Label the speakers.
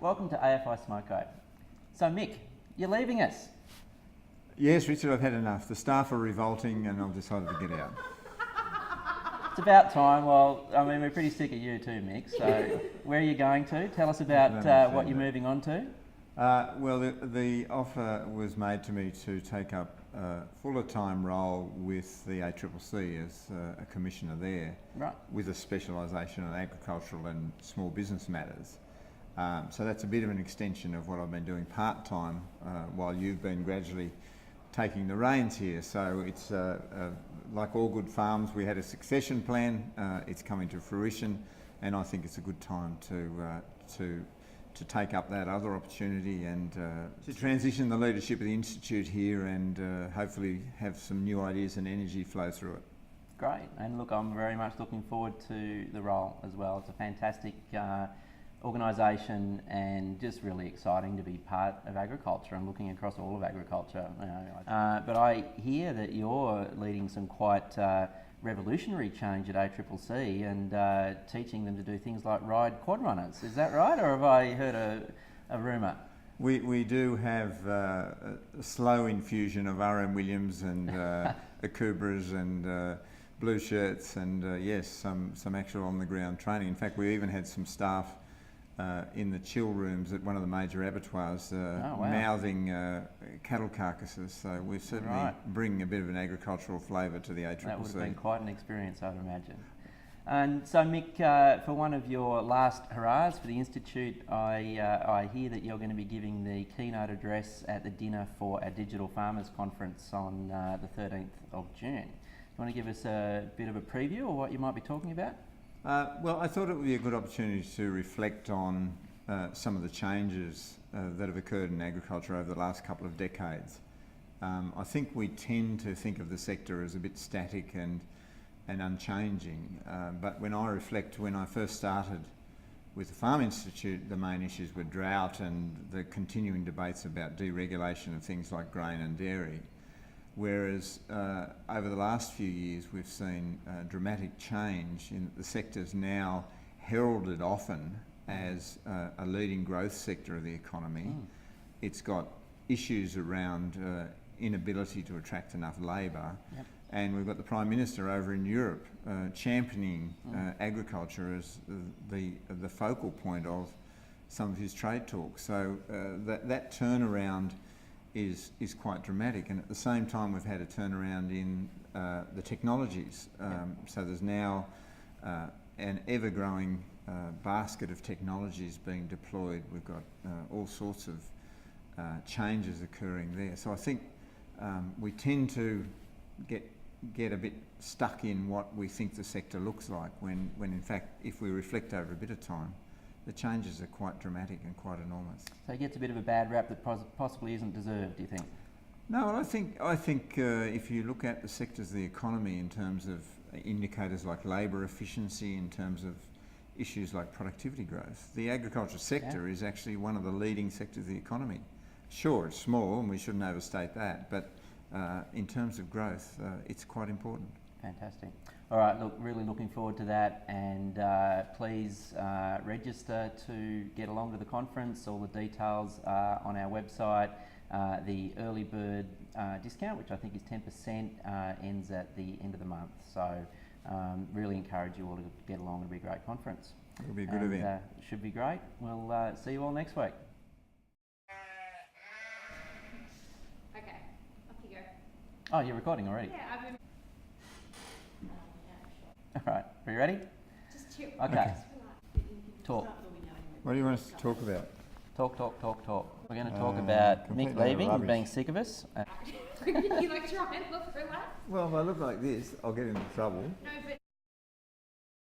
Speaker 1: welcome to AFI Smoko. So Mick, you're leaving us.
Speaker 2: Yes, Richard, I've had enough. The staff are revolting and I've decided to get out.
Speaker 1: It's about time. Well, I mean, we're pretty sick of you too, Mick. So where are you going to? Tell us about what you're moving on to.
Speaker 2: Well, the offer was made to me to take up a fuller-time role with the ACCC as a commissioner there,
Speaker 1: Right.
Speaker 2: with a specialisation in agricultural and small business matters. So that's a bit of an extension of what I've been doing part-time while you've been gradually taking the reins here. So it's like all good farms, we had a succession plan. It's coming to fruition, and I think it's a good time to take up that other opportunity and to transition the leadership of the institute here and hopefully have some new ideas and energy flow through it.
Speaker 1: Great, and look, I'm very much looking forward to the role as well. It's a fantastic organisation and just really exciting to be part of agriculture and looking across all of agriculture. But I hear that you're leading some quite revolutionary change at ACCC and teaching them to do things like ride quad runners. Is that right, or have I heard a rumour?
Speaker 2: We do have a slow infusion of R.M. Williams and Akubras and blue shirts and yes, some actual on the ground training. In fact, we even had some staff in the chill rooms at one of the major abattoirs mouthing cattle carcasses. So we're certainly bringing a bit of an agricultural flavour to the ACCC.
Speaker 1: That would have been quite an experience, I'd imagine. And so Mick, for one of your last hurrahs for the Institute, I hear that you're going to be giving the keynote address at the dinner for our Digital Farmers Conference on the 13th of June. You want to give us a bit of a preview of what you might be talking about?
Speaker 2: Well, I thought it would be a good opportunity to reflect on some of the changes that have occurred in agriculture over the last couple of decades. I think we tend to think of the sector as a bit static and unchanging, but when I reflect, when I first started with the Farm Institute, the main issues were drought and the continuing debates about deregulation of things like grain and dairy. Whereas over the last few years we've seen dramatic change in the sector's now heralded often as a leading growth sector of the economy. It's got issues around inability to attract enough labour, and we've got the Prime Minister over in Europe championing agriculture as the focal point of some of his trade talks. So that turnaround is quite dramatic, and at the same time we've had a turnaround in the technologies. So there's now an ever-growing basket of technologies being deployed. We've got all sorts of changes occurring there. So I think we tend to get a bit stuck in what we think the sector looks like when in fact, if we reflect over a bit of time, the changes are quite dramatic and quite enormous.
Speaker 1: So it gets a bit of a bad rap that possibly isn't deserved, do you think?
Speaker 2: No, well, I think if you look at the sectors of the economy in terms of indicators like labour efficiency, in terms of issues like productivity growth, the agriculture sector is actually one of the leading sectors of the economy. Sure, it's small and we shouldn't overstate that, but in terms of growth, it's quite important.
Speaker 1: Fantastic. All right, look, really looking forward to that, and please register to get along to the conference. All the details are on our website. The early bird discount, which I think is 10%, ends at the end of the month. So really encourage you all to get along. It'll be a great conference.
Speaker 2: It'll be a good event.
Speaker 1: Should be great. We'll see you all next week.
Speaker 3: Okay, off you go.
Speaker 1: Oh, you're recording already?
Speaker 3: Yeah, I've been...
Speaker 1: All right, are you ready?
Speaker 3: Just chill.
Speaker 1: Okay. Talk.
Speaker 2: What do you want us to talk about?
Speaker 1: Talk. We're going to talk about Mick leaving and being sick of us.
Speaker 3: You like try and look relaxed?
Speaker 2: Well, if I look like this, I'll get into trouble.
Speaker 3: No, but